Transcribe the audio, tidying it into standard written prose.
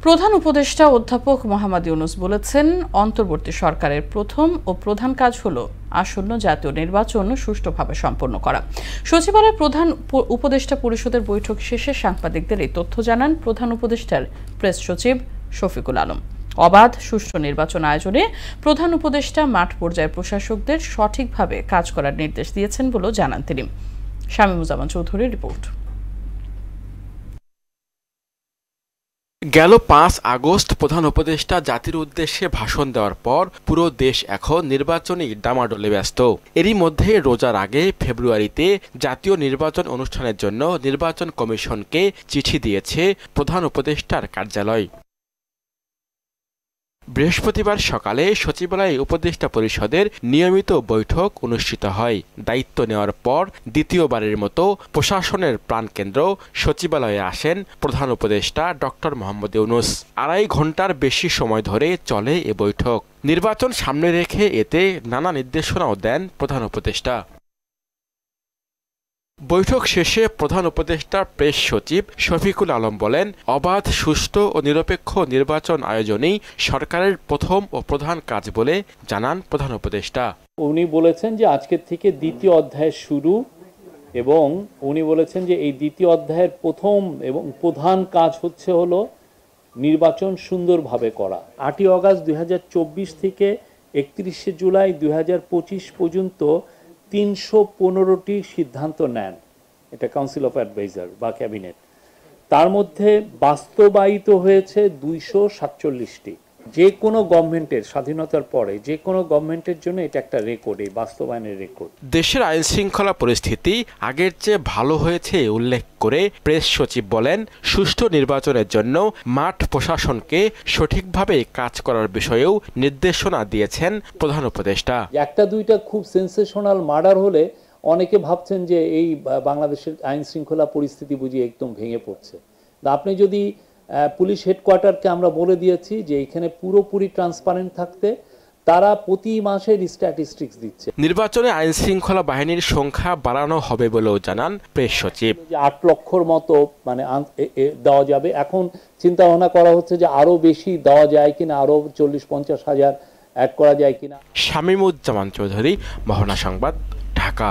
প্রধান উপদেষ্টা অধ্যাপক মোহাম্মদ ইউনূস বলেছেন, অন্তর্বর্তী সরকারের প্রথম ও প্রধান কাজ হলো আসন্ন জাতীয় নির্বাচন সুষ্ঠুভাবে সম্পন্ন করা। সচিবালয়ের প্রধান উপদেষ্টা পরিষদের বৈঠক শেষে সাংবাদিকদের এই তথ্য জানান প্রধান উপদেষ্টার প্রেস সচিব শফিকুল আলম। অবাধ সুষ্ঠু নির্বাচন আয়োজনে প্রধান উপদেষ্টা মাঠ পর্যায়ের প্রশাসকদের সঠিকভাবে কাজ করার নির্দেশ দিয়েছেন বলেও জানান তিনি। শামীমুজ্জামান চৌধুরীর রিপোর্ট। গেল ৫ আগস্ট প্রধান উপদেষ্টা জাতির উদ্দেশ্যে ভাষণ দেওয়ার পর পুরো দেশ এখন নির্বাচনী ডামাডোলে ব্যস্ত। এরই মধ্যে রোজার আগে ফেব্রুয়ারিতে জাতীয় নির্বাচন অনুষ্ঠানের জন্য নির্বাচন কমিশনকে চিঠি দিয়েছে প্রধান উপদেষ্টার কার্যালয়। বৃহস্পতিবার সকালে সচিবালয়ে উপদেষ্টা পরিষদের নিয়মিত বৈঠক অনুষ্ঠিত হয়। দায়িত্ব নেওয়ার পর দ্বিতীয়বারের মতো প্রশাসনের প্রাণকেন্দ্র সচিবালয়ে আসেন প্রধান উপদেষ্টা ডক্টর মোহাম্মদ ইউনূস। ২.৫ ঘন্টার বেশি সময় ধরে চলে এ বৈঠক। নির্বাচন সামনে রেখে এতে নানা নির্দেশনাও দেন প্রধান উপদেষ্টা। বৈঠক শেষে প্রধান উপদেষ্টা প্রেস সচিব শফিকুল আলম বলেন, অবাধ, সুষ্ঠু ও নিরপেক্ষ নির্বাচন আয়োজনেই সরকারের প্রথম ও প্রধান কাজ বলে জানান প্রধান উপদেষ্টা। উনি বলেছেন যে আজকের থেকে দ্বিতীয় অধ্যায় শুরু, এবং উনি বলেছেন যে এই দ্বিতীয় অধ্যায়ের প্রথম এবং প্রধান কাজ হলো নির্বাচন সুন্দরভাবে করা। ৮ই অগাস্ট ২০২৪ থেকে ৩১শে জুলাই ২০২৫ পর্যন্ত ৩১৫টি সিদ্ধান্ত নেন এটা কাউন্সিল অফ অ্যাডভাইজার বা ক্যাবিনেট। তার মধ্যে বাস্তবায়িত হয়েছে ২৪৭টি। যে কোনো গভর্নমেন্টের স্বাধীনতার পরে যে কোনো গভর্নমেন্টের জন্য এটা একটা রেকর্ড, এই বাস্তবায়নের রেকর্ড। দেশের আইন শৃঙ্খলা পরিস্থিতি আগের চেয়ে ভালো হয়েছে উল্লেখ করে প্রেস সচিব বলেন, সুষ্ঠু নির্বাচনের জন্য মাঠ প্রশাসনকে সঠিকভাবে কাজ করার বিষয়েও নির্দেশনা দিয়েছেন প্রধান উপদেষ্টা। একটা দুইটা খুব সেন্সেশনাল মার্ডার হলে অনেকে ভাবছেন যে এই বাংলাদেশের আইন শৃঙ্খলা পরিস্থিতি বুঝি একদম ভেঙে পড়ছে। আপনি যদি পুলিশ হেডকোয়ার্টারকে আমরা বলে দিয়েছি যে এখানে পুরোপুরি ট্রান্সপারেন্ট থাকতে, তারা প্রতি মাসের স্ট্যাটিস্টিক্স দিচ্ছে। নির্বাচনে আইন শৃঙ্খলা বাহিনীর সংখ্যা বাড়ানো হবে বলেও জানান প্রেস সচিব। ৮ লক্ষর মতো মানে দেওয়া যাবে। এখন চিন্তা ভাবনা করা হচ্ছে যে আরো বেশি দেওয়া যায় কিনা, আরো ৪০-৫০ হাজার অ্যাড করা যায় কিনা। শামীমুজ্জামান চৌধুরী, মোহনা সংবাদ, ঢাকা।